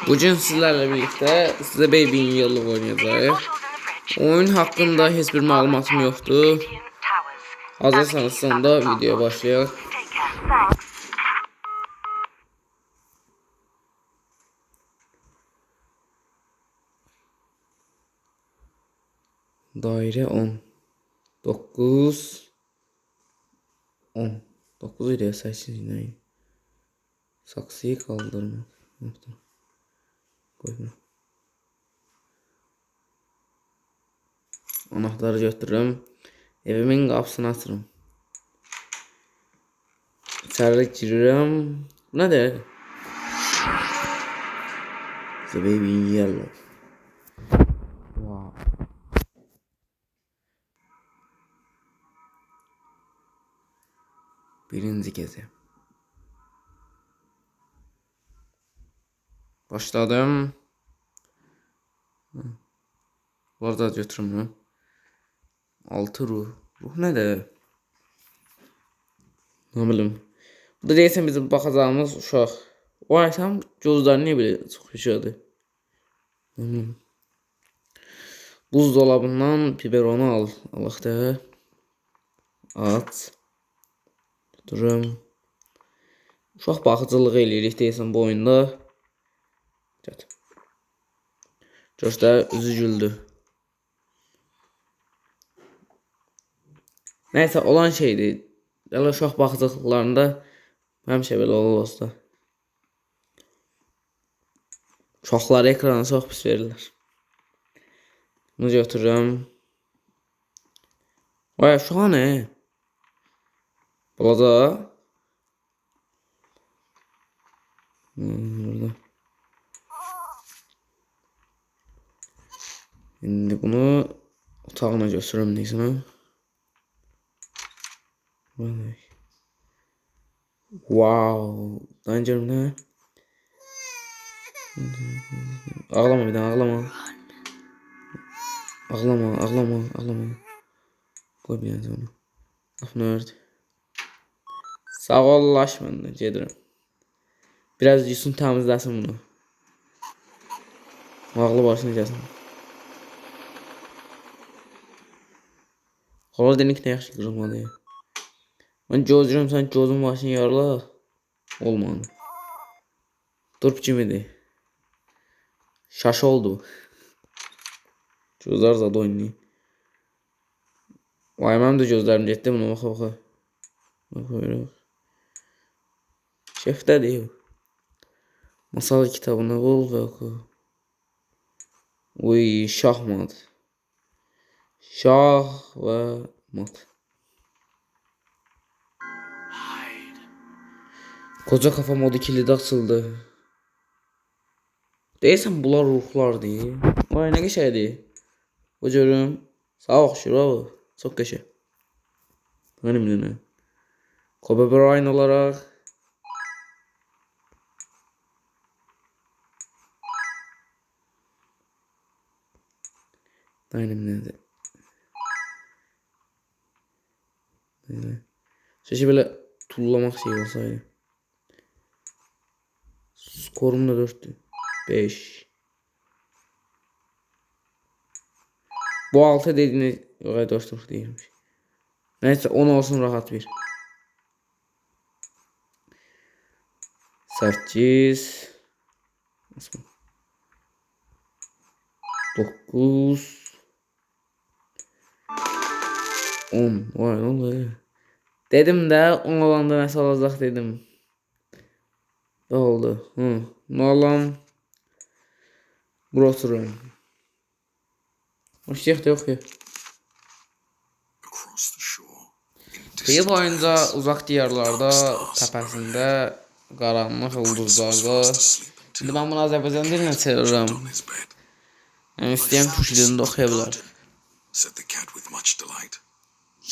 Bugün sizlerle birlikte size Baby in Yellow oynayacağız. Oyun hakkında hiçbir malumatım yoktu. Hazırsanız sonunda videoya başlayalım. Daire 10 9 10 9 ile 8 yine. Saksıyı kaldırma. Koyma. Anahtarı götürürüm. Evimin qapısını açırım. İçeri girirəm. Bu nədir? The Baby in Yellow. Wow. Birinci gece. Başladım. Bu arada götürürüm. 6 ruh. Ruh nədir? Ne bileyim. Bu da deyəsən bizim baxacağımız uşaq. O aytam gözləri niyə belə çox yaşadı? Buzdolabından biberonu al. Allah da. At. Durum. Uşaq baxıcılığı eləyirik deyəsən bu oyunda. Evet. Göster üzü güldü. Neyse olan şeydi. Elə uşaq baxıcılıqlarında həmişə belə olur olsa. Uşaqları ekrana çox pis verirlər. Bunu götürürəm. Vay uşağı ne? Balaca. Burada. Şimdi bunu otağına götürürüm neyse. Wow. Danger ne? Ağlama bir daha ağlama. Ağlama. Koy bir yana onu. Lafını ördü. Sağ ol laşmandı gedirəm. Biraz yüzün temizləsin bunu. Ağlı başını gəlsin. Hala denik ne yaxşı qırılmadı ya. Ben gözlüyorum sen gözün başını yarla. Olmadı. Turp kimidir. Şaş oldu. Gözler zaten oynuyor. Vay benim de gözlerim getdi buna baxa. Bak. Şefdə deyil. Masal kitabını bul ve oku. Uy şahmat. Şah ve mat. Koca kafa modu kilidi açıldı. Deyəsən bunlar ruhlar deyil. Vay nə qəşəngdir. Bu görüm. Sağ oxşur o. Çox qəşəng. Mənim nə? Kobe Bryant olaraq. Mənim nədir? Şəşi belə tullamaq şey olsaydı. Skorum da 4'tü. 5. Bu 6 dediğini yok 4 değilmiş. Neyse 10 olsun rahat bir. 8 9 10. Vay ne oluyor? Dedim de 10 olanda nasıl olacak dedim. Ne oldu? Ne olam? Bura oturuyorum. O şeyh de yok ya. Kıyı boyunca uzak diyarlarda, tepesinde, karanlık ulduzlarda. Şimdi ben bunu Azerbaycan diline çeviririm. Yani isteyen Türk dilinde okuyabilir.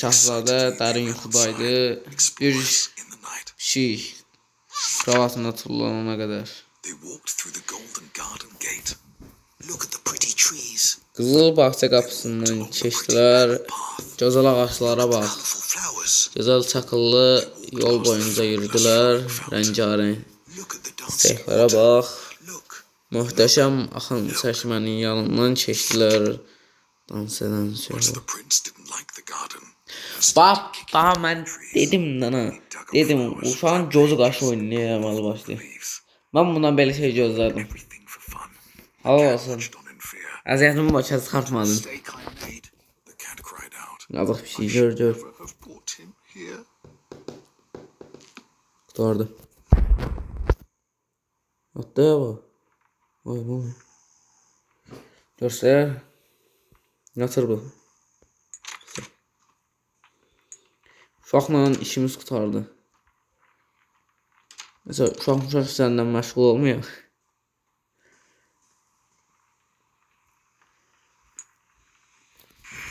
Şahzadə dərin yuxudaydı. Bir şey kravatına tullanana kadar. Qızıl bağça qapısından keçdilər. Gözəl ağaçlara bax. Gözəl çakıllı yol boyunca yürüdülər. Rəngarəng. Look at the dancing Çiçeklere water. bak. Look. Muhteşem akın çeşmenin yanından çeşdiler. Dans eden Once söyle. the prince didn't like the garden. Bak daha mən dedim dana. Dedim uşağın gözü qaşı oynayamalı başlayır. Leaves. Ben bundan belə şey gözlerdim. Everything for fun. Halal Cat olsun. watched on in fear. Əziyyətimi başa çıxartmadın. Mistake I made. The cat cried out. Yazıq bir şey I gör should gör. never have brought him here. Kurtardı. Hatta ya bu. Vay ne oluyor? Göster. Yatır bu. Uşaqla işimiz kurtardı. Mesela uşaq səndən məşğul olmuyor.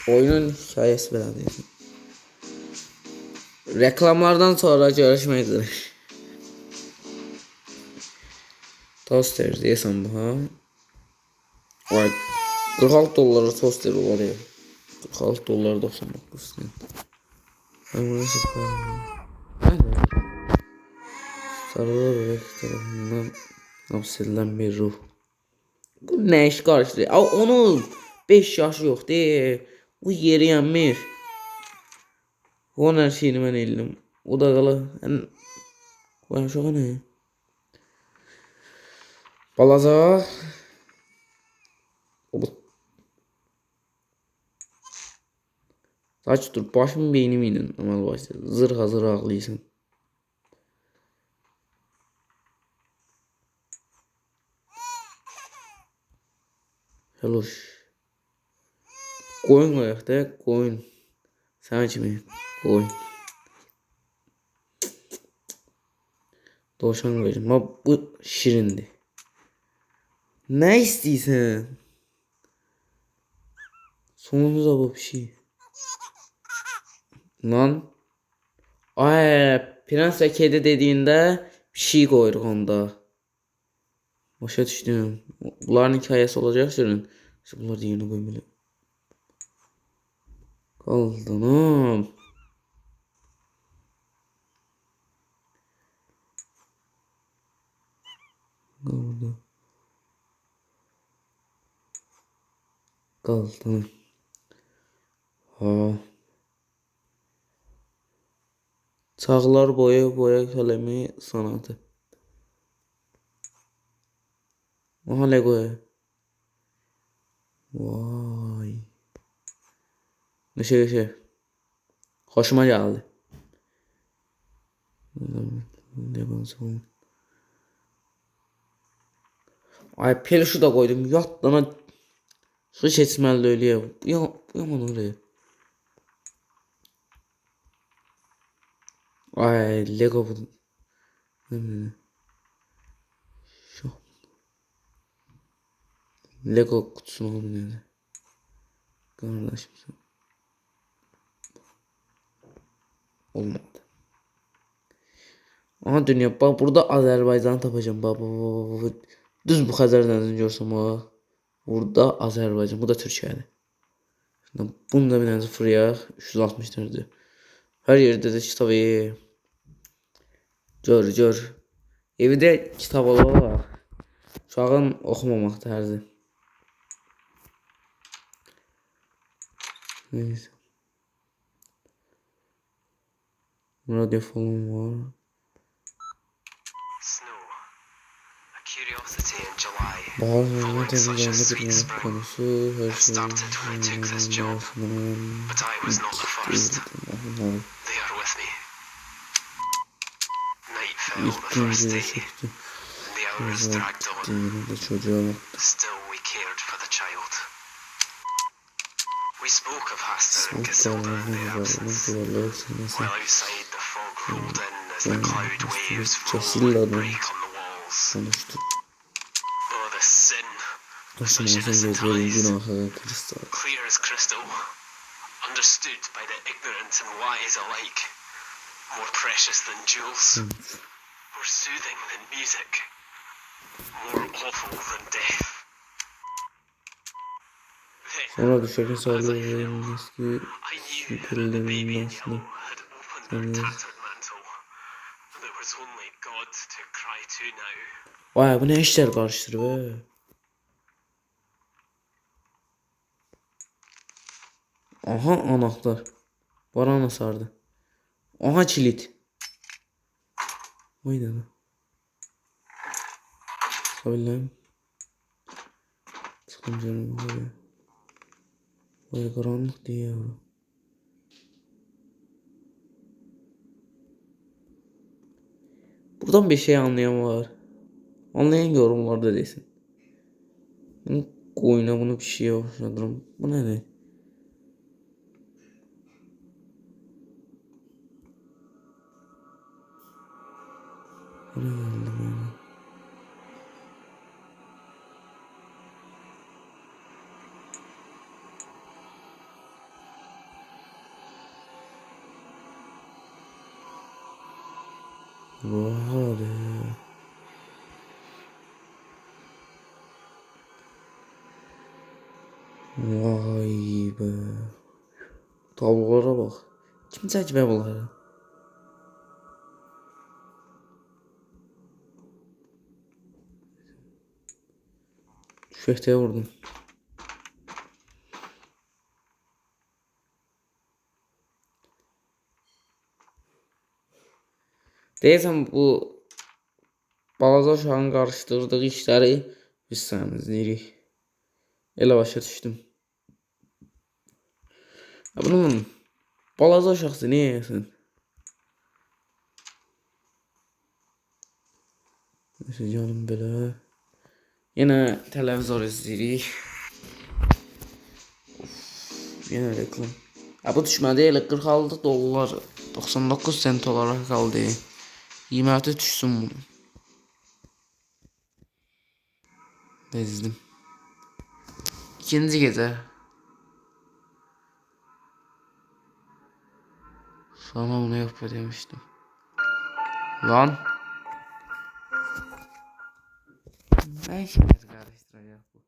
Oyunun hikayesi belədir. Reklamlardan sonra görüşmek üzere. Toaster diyesem bu ha. Vay. 46 dolara toaster var ya. 46 dolar 99 cent. Ben burası pahalı. Sarılar olarak tarafından hapsedilen bir ruh. Bu ne iş karıştı? Onun 5 yaşı yok değil. Bu yeri yenmiş. Onun her şeyini ben eldim. O da kalı. Bu şaka ne? Balaca. Saç dur başım beynim inin. Amal başladı. Zırh hazır ağlıysan. Heloş. Koyun ayakta koyun. Sen kimi? Koyun. Doğuşan koyacağım. Ama bu şirindi. Ne istiyorsun? Sonunda bu bir şey. Lan. Ay, prens ve kedi dediğinde bir şey koyduk onda. Başa düştüm. Bunların hikayesi olacak şirin. İşte bunlar da yerine koymalı. Kaldım. Kaldı. Kaldı. Ha. Çağlar boya boya kalemi sanatı. Aha Lego'ya. Vay. Neşe. Hoşuma geldi. Ay peluşu da koydum. Yatlana su seçmeli öyle ya. Yaman oraya. Ay Lego bu. Şu. Lego kutusunu aldım yani. Kardeşim. Olmadı. Aha dünya bak burada Azerbaycan tapacağım. Bak. Düz bu Xəzər dənizini görsəm ha. Burada Azerbaycan. Bu da Türkiyədir. Şimdi bunu da bir dənə fırıyaq. 360 dərəcə. Her yerde de kitabı. Gör. Evde kitap olar. Uşağın oxumamaq tərzi. Neyse. Radyo falan var. Bazılarına temizlenme bitmenin konusu her şeyin İlk günceye çekti. Yine de çocuğa baktı. Soğuk dağlarının duvarları sınırsa. Cesillerden konuştu. Taşımasın gözleri günahı kristal. Understood by the ignorant and wise alike, more precious than jewels, more soothing than music, more awful than death. Sonra düşerken sağlığının eski şüphelerin aslında. There was only God to cry to. too now. Vay bu ne işler karıştırır be. Aha anahtar. Barana sardı. Aha kilit. Vay ne. Çıkabileyim. Çıkın canım böyle. Vay karanlık diye ya. Buradan bir şey anlayan var. Anlayan yorumlarda desin. Ben koyuna bunu bir şeye başladım. Bu ne? Bu ne geldi böyle? Vay. Vay be. Tablolara bak. Kim çəkmə bunları? Şöhtəyə vurdum. Deyəsən bu balaca uşağın qarışdırdığı işləri biz sənə izləyirik. Elə başa düşdüm. Bunun balaca uşaqsı niyə yesin? Neyse canım belə. Yenə televizor izləyirik. Yenə reklam. Bu düşmədi elə 46 dollar 99 sent olaraq qaldı. Qiyməti düşsün bunu. Bezdim. İkinci gecə. Sana bunu yap demiştim. Lan. Ne işiniz karıştıracak bu?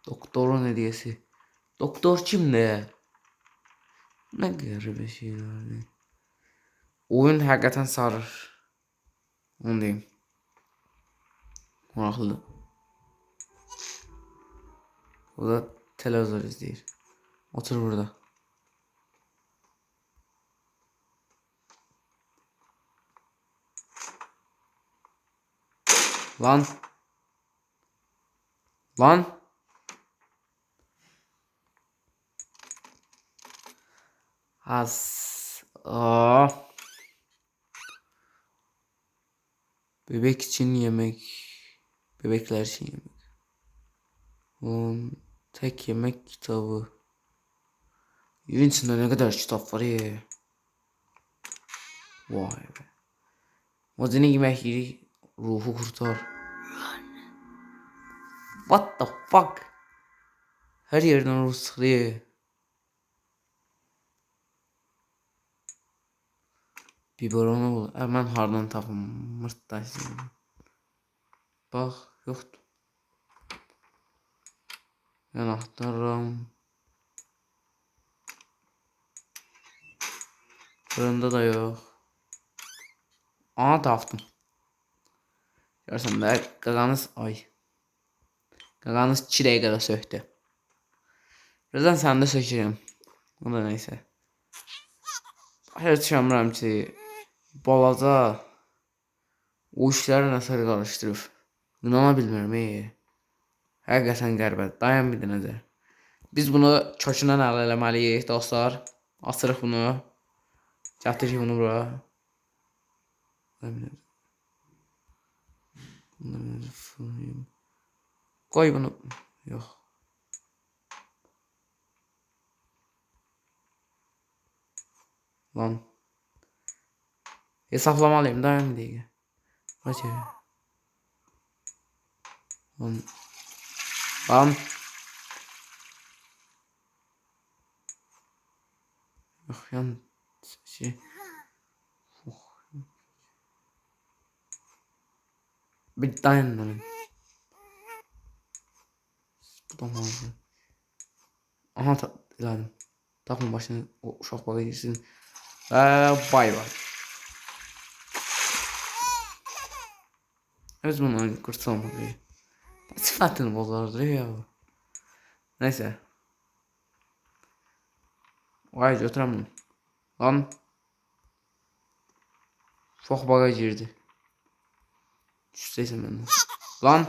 Doktorun hediyesi. Doktor kimdi? Ne garip şeyler. Oyun hakikaten sarır. Onu diyeyim. Maraqlı. O da televizor izleyir. Otur burada. Lan. Lan. Az. Aa. Bebek için yemek. Bebekler için yemek. Tek yemek kitabı. Evin içinde ne kadar kitap var ya. Vay be. Modini yemek yeri ruhu kurtar. What the fuck? Her yerden ruh sıkılıyor. Biberonu bul. Hemen hardan tapım. Mırtdaşsın. Bak yoktu. Anahtarım. Fırında da yok. Aha tapdım. Görsən də qaqanız ay. Qaqanız 2 dəqiqədə söktü. Birazdan sən də sökürəm. O da neysə. Başa düşmürəm ki, balaca o işləri nəsə qarışdırıb. İnana bilmirəm. Həqiqətən qəribədir. Dayan bir dənəcə. Biz bunu kökündən əl eləməliyik dostlar. Açırıq bunu. Gətiririk bunu bura. Koy bunu. Yox. Lan. Hesaplamalıyım. Dayan bir dəqiqə. Bakı. Lan. Lan. Yox yan. Şey. Bir dayan lan. Bu da mağazı. Aha elədim. Tapın başını o uşaq balı yesin. Bay bay. Öz bundan kurtulmalıyım. Sıfatını bozardı ya. Neyse. Vay götüremem. Lan. Çok baga girdi. Düşseysen benden. Lan.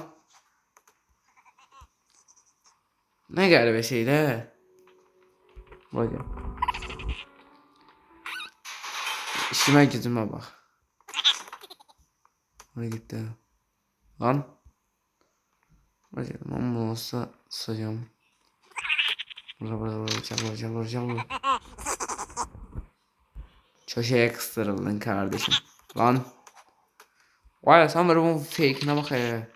Ne garip şey de. Vay ya. İşime gücüme bak. Hadi gitti. Lan. Vay ya. Ben bunu olsa sayacağım. Burada vuracağım. Köşeye kıstırıldın kardeşim. Lan. Vay ya sen bunun fake'ine bak ya.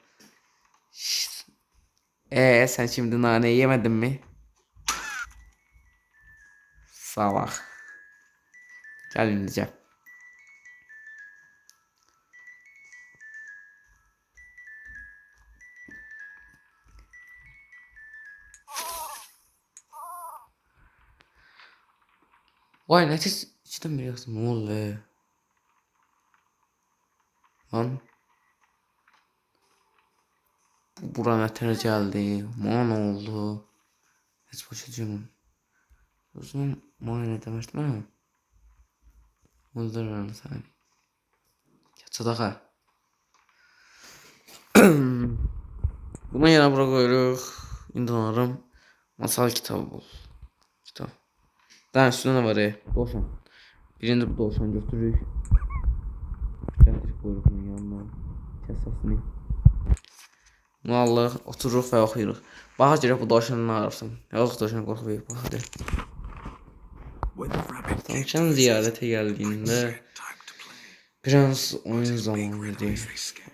Şşt. Sen şimdi nane yemedin mi? Salak. Gel ineceğim. Vay ne siz içten biliyorsun ne oldu? Lan. Buraya ne geldi? Ne oldu? Hiç başlayacağım. O zaman muayene demiştim ama. Öldürürüm seni. Sadaka. Buna yana bırakıyoruz. İnanırım. Masal kitabı bul. Kitap. Daha üstünde ne var ya? Doğuşan. Birinde bu doğuşan götürürük. Gətirik quyruğunun yanına. Kəsasını. Vallahi otururuq və oxuyuruq. Baxa görək bu doğuşanın nə ararsan. Yazıq doğuşan qorxuyub. Bax hadi. Tavşan ziyarete geldiğinde prens oyun zamanıydı.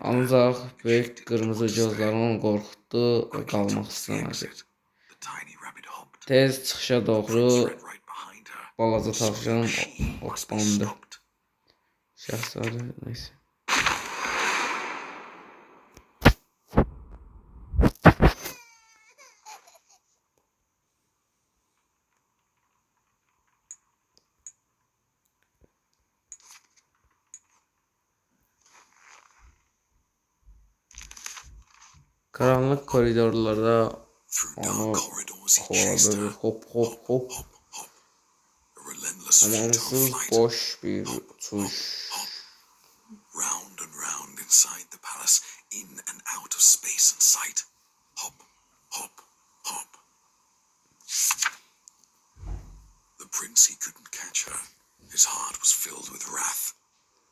Ancak büyük kırmızı gözler onu korkuttu ve kalmak istemedi. Tez çıxışa doğru balaca tavşan otlandı. Şahzadə neyse. Karanlık koridorlarda onu kovaladı. Hop. Amansız boş bir uçuş. Round and round inside the palace, in and out of space and sight. Hop. The prince, he couldn't catch her. His heart was filled with wrath.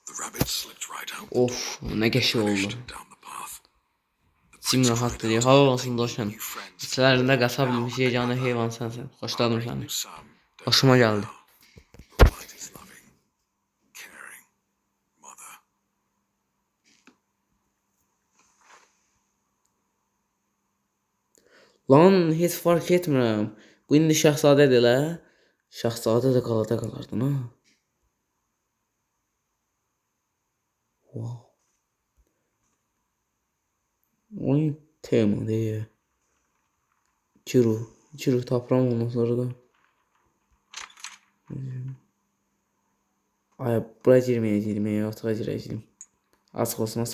The rabbit slipped right out the Of ne geçi oldu. down the path. İçim rahat dedi. Halal olsun Doşan. İçlerinde kasabilmiş yeganı heyvan sensin. Hoşladım seni. Hoşuma geldi. But his loving, caring mother. Lan hiç fark etmirəm. Bu indi şahzadədir elə. Şahzadə də qalada qalardın ha. Wow. Oyun tema diye. Kiro tapram ondan sonra da. Ay buraya girmeye otağa girəcəyim. Açıq olsun.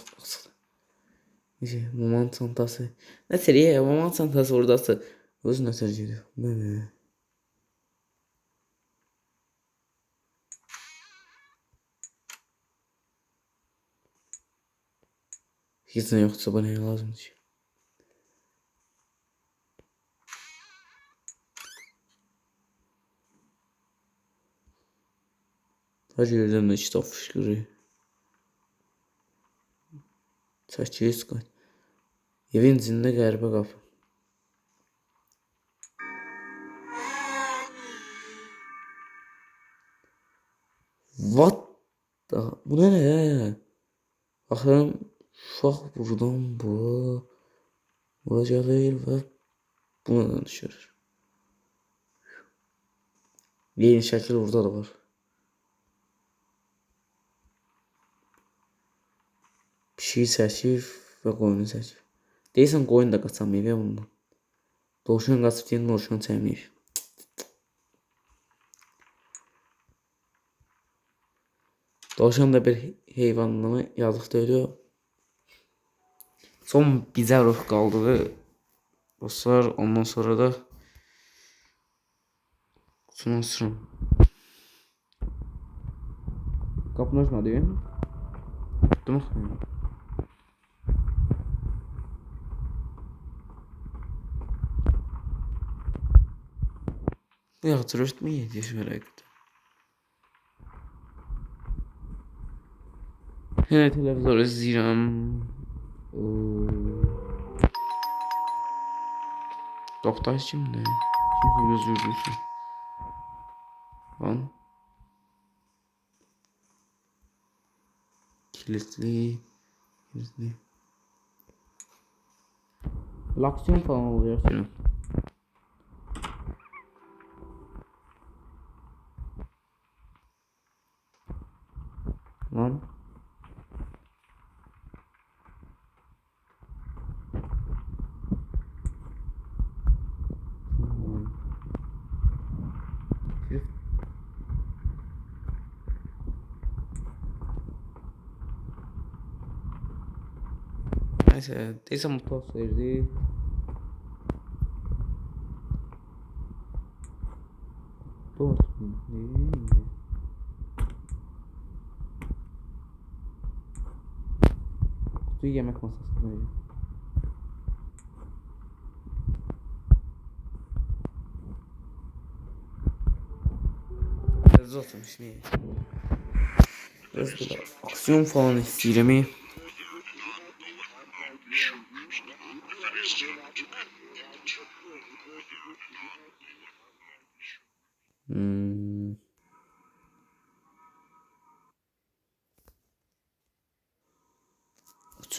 Neyse, moment çantası. Ne seriye moment çantası oradası. Özü ne tercihdi? Ne? Hiç ne yoksa bana ne lazım ki? Her yerden de kitap fışkırıyor. Çəkir kaç. Evin içində qəribə qapı. What the? Bu ne? Baxın, uşaq buradan bura gəlir və buna danışır. Yeni şəkil burada da var. Pişiyi çəkir və qoyunu çəkir. Deyirsən qoyun da qaçamayıb ya bundan. Dovşan qaçıb deyən dovşan çəkməyib. Dovşan da bir heyvanlama yazıq deyil. Son bizə ruh qaldı dostlar. Ondan sonra da şunu açıram. Kapını açmadı ya. Değil mi? Ya tröst mü yedi şöyle. Yine televizor izleyeceğim. Doktor şimdi. Şimdi göz yürüyorsun. Lan. Kilitli. Kilitli. Aksiyon falan oluyor şimdi. Lan. Neyse, teyze mutlu verdi. Doğru. Kutuyu yemek masasına koyacağım. Biraz oturmuş niye? Biraz böyle aksiyon falan istiyorum.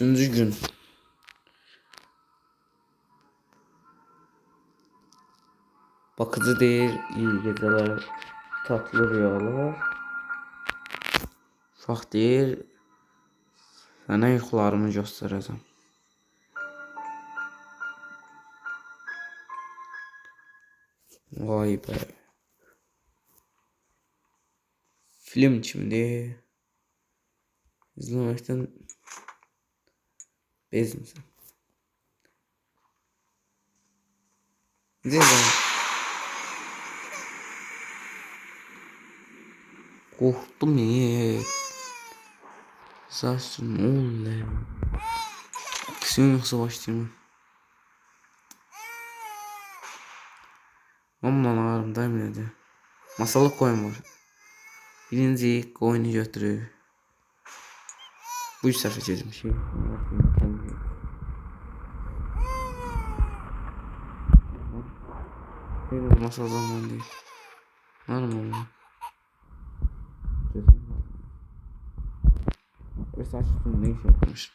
Üçüncü gün. Bakıcı değil, iyi geceler, tatlı rüyalar. Uşaq deyir, sənə yuxularımı göstərəcəm. Vay be. Film kimdir? İzleməkdən bezmisən. Deyirəm. Qorxdum Saçın oğlum. Aksiyon yoxsa başlayayım. Mamla ağrımdayım dedi. Masalı koyun var. Birinci koyunu götürüyor. Bu üç sefer çizim şey. Böyle masal zaman değil. Normal. Ve saç üstünde iş yapmış.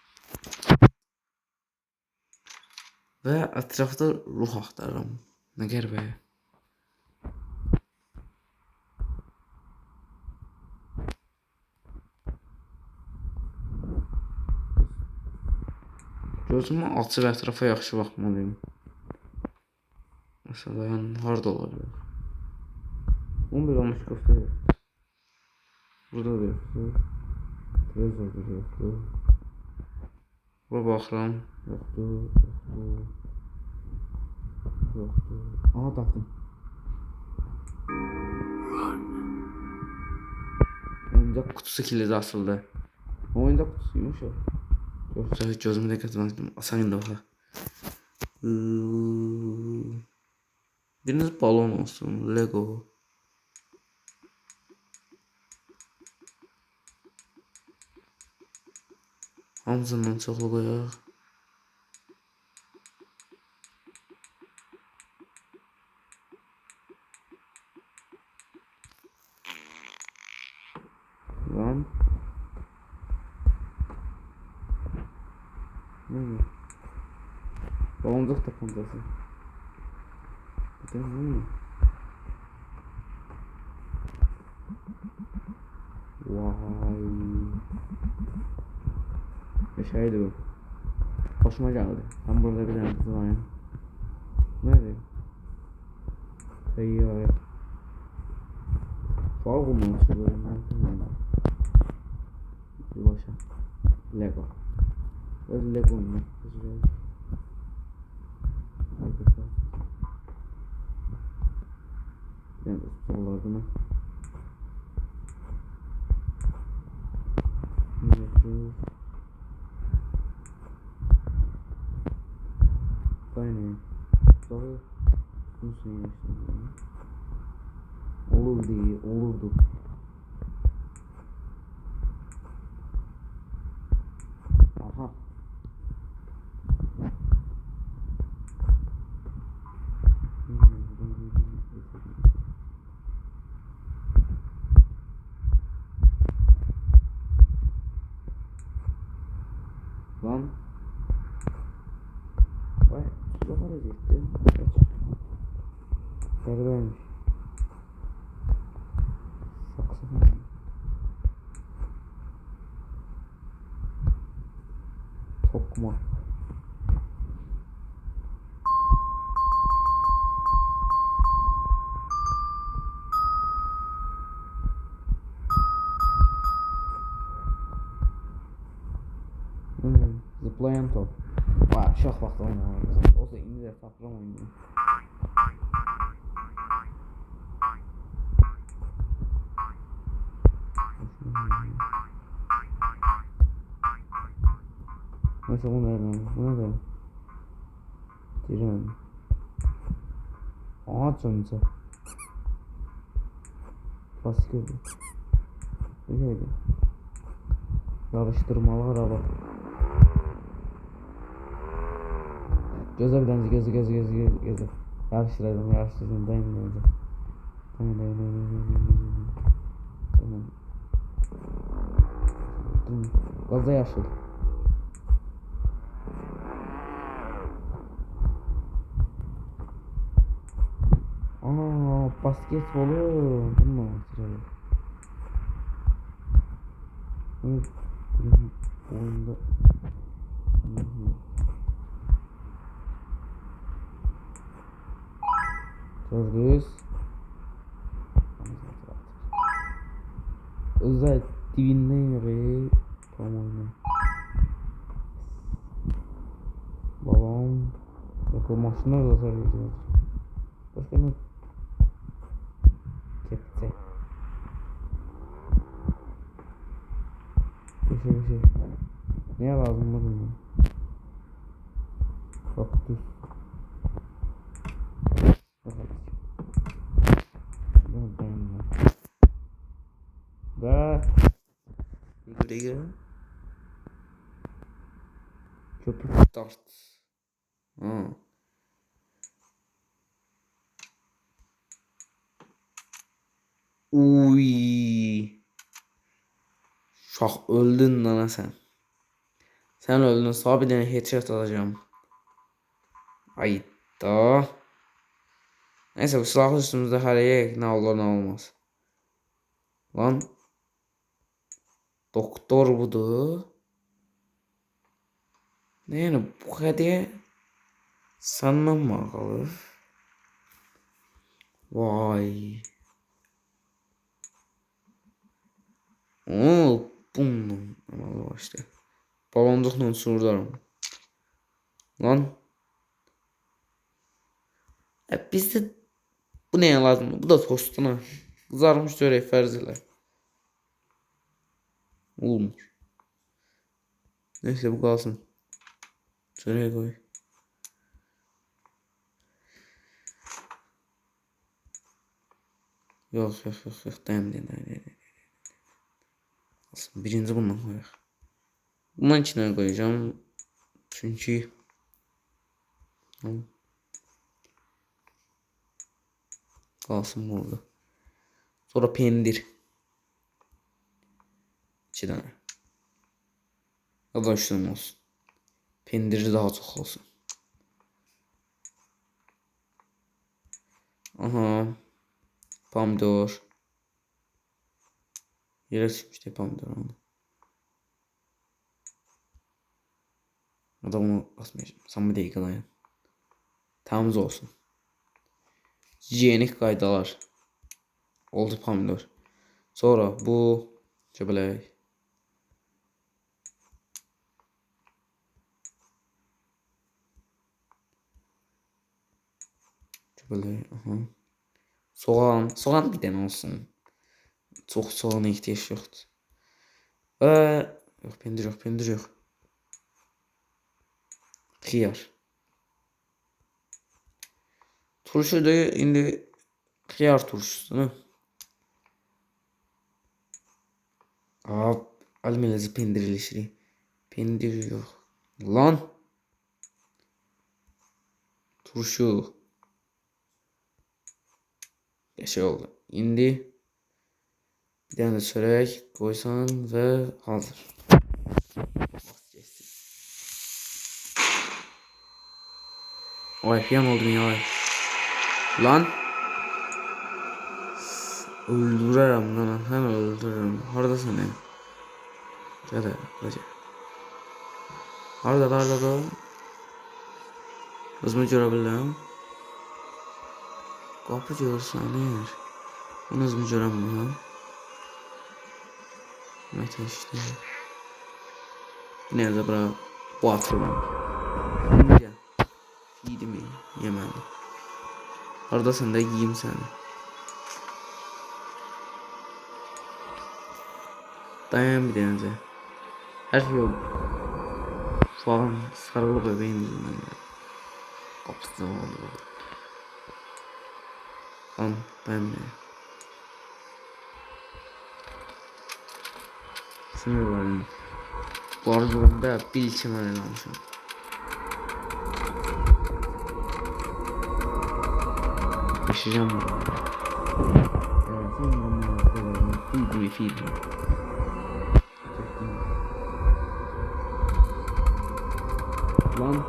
Ve etrafta ruh aktarım. Ne qəribə. Gözümü açıb ətrafa yaxşı baxmalıyım. Məsələn, harda olabilir? 11 olmuş köfte yoxdur. Burada da yoxdur. Televizorda da yoxdur. Bura baxıram. Yoxdur. Aha tapdım. Oyuncaq kutusu kilidi asıldı. Oyuncaq kutusuymuş o. Gözümü də qatmadım. Asan indi baxa. Biriniz balon olsun. Lego. Hamısından çoxlu qoyaq. Lan. Baloncuk tapancası. Vay. Şeydi bu. Hoşuma geldi. Ben burada bir tane kız var. Nerede? Seyyare. Fal bulmam istiyorum. Bir başa. Lego. Öyle koyma. Ben sorulardı mı? Aynen. Daha bunu söylemiştim. Olur diye olurdu. Aha. Lan. Vay, suda kalacaktı. Kaç. Neredeymiş? Saksı falan. Tokma. Zıplayan top. Vay, şah bak lan. O da indi de saklam oynuyor. Neyse bu nereden? Bu nereden? Diren. Ağaç önce. Klasik öyle. Öyleydi. Yarıştırmalı araba. Göze bir tane göze. Yarıştırdım dayanın. Tamam. Gazda yaşlı. Aa, basketbolu. Bunu hatırlıyorum. Evet. Oyunda. Gördünüz. Özel dibinden yeri. Tamam oyna. Balon. Yok o maşınlar da sarıyor. Başka ne? Kepçe. Bir şey. Neye lazım mı bunun? Kaktüs. Da. Buraya. Köpük start. Ha. Uy. Şah öldün lan sen. Sen öldün. Sağ bir tane headshot alacağım. Ayda. Neyse bu silahlı üstümüzde her yer ne olur ne olmaz. Lan. Doktor budur. Ne yani bu kadar sanmamalı. Vay. Oo, bum. Ama işte. Balondukla surdarım. Lan. Bizde bu neye lazım? Bu da tostuna. Kızarmış çörek ferziyle. Olmuş. Neyse bu kalsın. Çöreğe koy. Yok. Dayan. Aslında birinci bundan koyalım. Bundan içine koyacağım. Çünkü kalsın burada. Sonra pendir. İki tane. Ya da üç tane olsun. Pendiri daha çok olsun. Aha. Pomidor. Yere çıkmıştı pomidor. Adamı basmayacağım. Sen bir dakika dayan. Temiz olsun. Hijyenik qaydalar. Oldu pomidor. Sonra bu çöbelek. Böyle. Aha. Soğan. Soğan bir tane olsun. Çok soğana ihtiyaç yoktu. Yok pendir yok pendir yok. Xiyar. Turşu da indi xiyar turşusunu. Almelezi pendir ilişiri. Pendir yok. Lan. Turşu. Şey oldu. İndi. Bir tane de çörek koysan ve hazır. Ay piyan oldum ya. Lan. Öldürürüm lan. Hemen öldürürüm. Orada sana. Hadi. Hadi. Orada da. Hızımı görebilirim. Kapı görsanır. Bunu hızımı göremiyorum. Mete işte. Nerede bırak. Bu atırım. Gel. Yedi mi? Yemedi. Orada sen de yiyeyim seni. Dayan bir denize. Her şey yok. Falan sarılı bebeğim yüzünden. Kapısı oldu. Lan ben mi? Sınır var. Bu arada bir ilçem almışım. Yaşayacağım bunu. Feed me. Lan.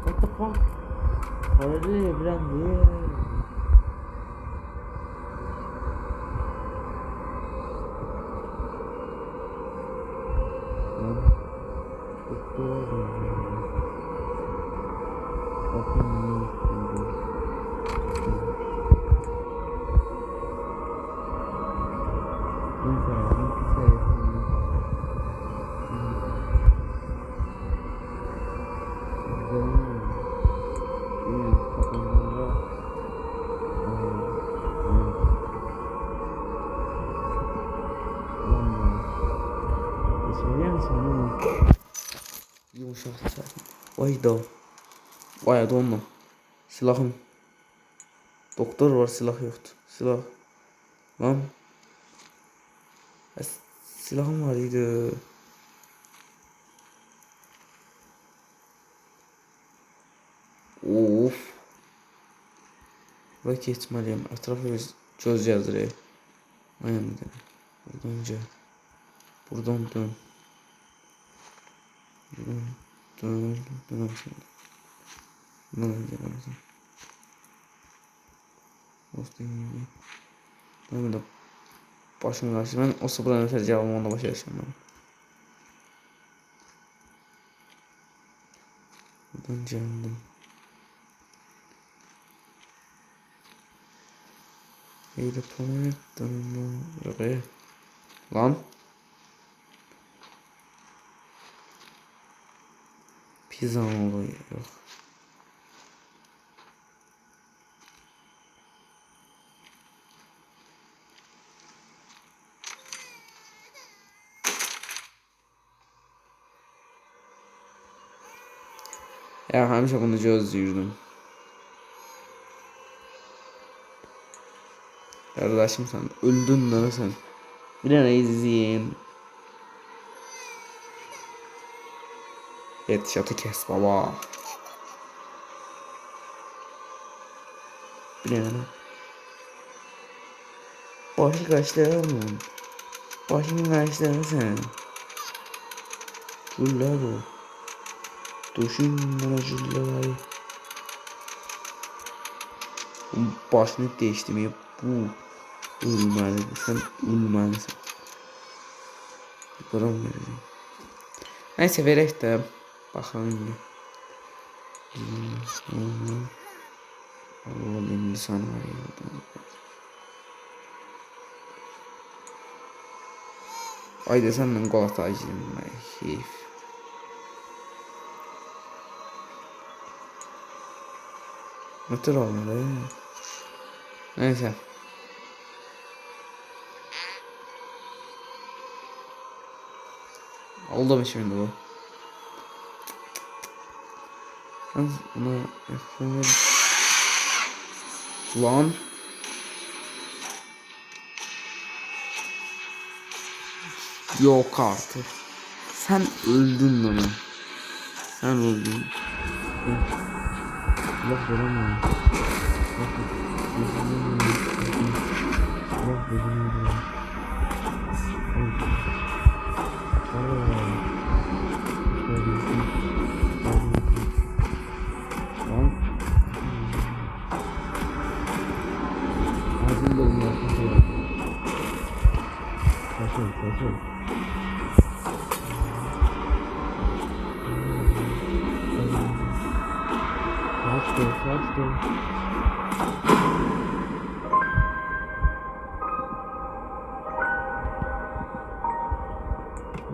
What the fuck? Hadi biraz Yumuşak zaten. Vay da. Vay donma. Silahım. Doktor var silah yoktu. Silah. Lan. Silahım var idi. Of. Ve geçmeliyim. Etrafı göz yazdırayım. Aynen bir tane. Buradan önce. Buradan dön. Buradan dön. Dön. Dön. Dön. Ben de başımı karşı. Ben o sıfırdan öter cevabımı onda başa yaşamam. Buradan geldim. Eyle planet dönüm. Yok lan. Pizza oluyor. Yok. Ya hemşe bunu gözlüyordum. Kardeşim sen öldün lan sen. Bir tane izleyin. Headshot'ı kes baba. Bir tane. Başı kaçtı mı? Başını kaçtı sen. Güller o. Düşün bana güller. Başını değiştirmeye bu. Ölmeli. Sen ölmelisin. Param vereceğim. Neyse verek de bakalım. Allah benim lisan var ya. Ay desem ben Galatacıyım. Ay, keyif. Motor olmadı. Neyse. Oldu mu şimdi bu? Ben buna yapayım. Lan. Yok artık. Sen öldün bana. Sen öldün. Allah veremem.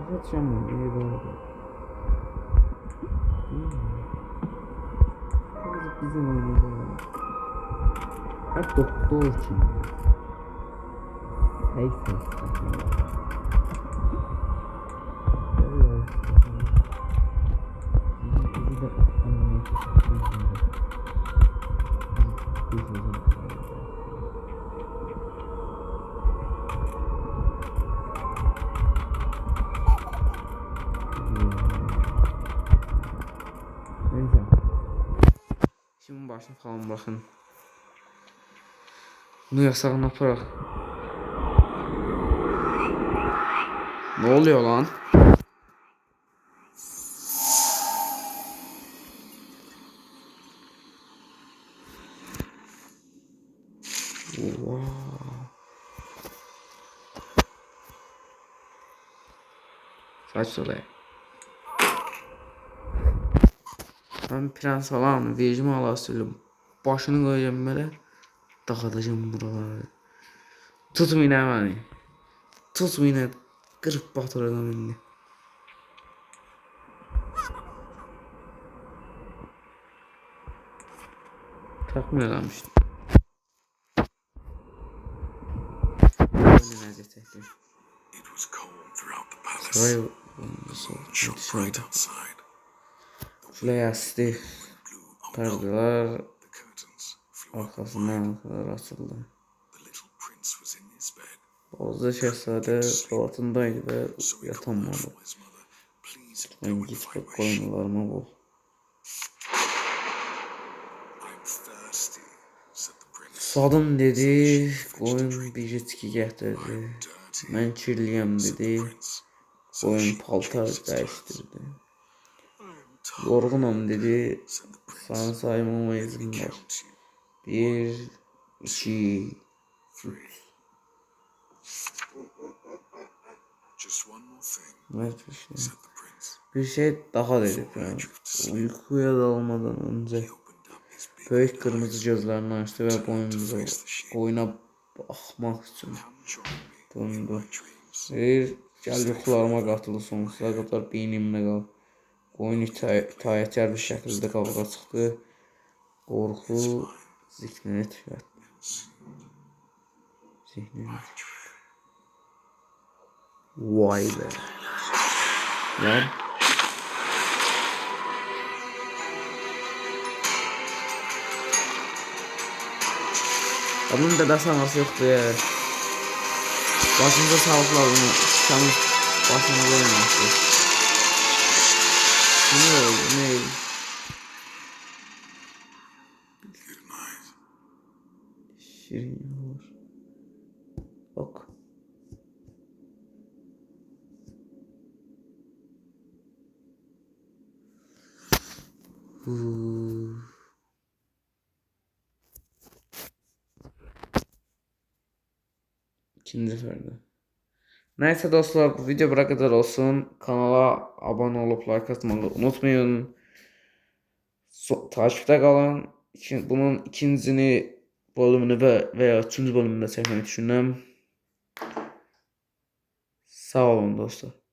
Kaçacağım ben. İyi doğru. Bizim oyunumuz. Hep doktor için. Neyse. Neyse. Şimdi başını falan bırakın. Bunu yasağına bırak. Ne oluyor lan? Wow. Saç olay. Ben prens falan vecimi alasıyım. Başını koyacağım böyle. Dağıtacağım buraları. Tutmayın beni. Tutmayın. Kırıp batıracağım beni. Takmıyorlarmış. It was cold throughout the palace. Saray Moon shone bright outside. şuraya astı. Blew out Perdeler the curtains flew up. arkasından kadar açıldı. The little prince was in his bed. Boğazda şehzade dolabındaydı ve So he called out yatamadı. for his mother. Please go Ben and git find ve my sheep. koyunlarıma bul. I'm thirsty, said the prince. Sadım dedi, koyun bir içki getirdi. Dirty, Ben kirliyim said the dedi, prince. So koyun she paltar changed its clothes. değiştirdi. I'm tired, Yorgunum dedi, said the prince. sana saymama Let izin me var. count you. 1, 2, Three. Just one more thing, evet bir şey. said the prince. Bir şey daha dedi prens. Uykuya dalmadan önce He opened up his big büyük red kırmızı eyes. gözlerini açtı ve boynunuzu koyuna bakmak için Come join me in döndü. my dreams. Gel yuxularıma qatıl, sonsuza kadar beynimdə qal. Qoyun itaətkar bir şəkildə qabağa çıxdı. Qorxu zihnini tükətdi. Vay be. Lan. Adamın dədəsi anası yoxdur ya. Başınıza sağlıqlar bunu. Şamın başınıza oynamışdı. Ne oldu? Ne? Good night. Şirin olur. Ok. İkinci seferde. Neyse dostlar, bu video buraya kadar olsun. Kanala abone olup like atmayı unutmayın. Takipte kalın. Bunun ikincisini bölümünü veya üçüncü bölümünde çekmeyi düşünüyorum. Sağ olun dostlar.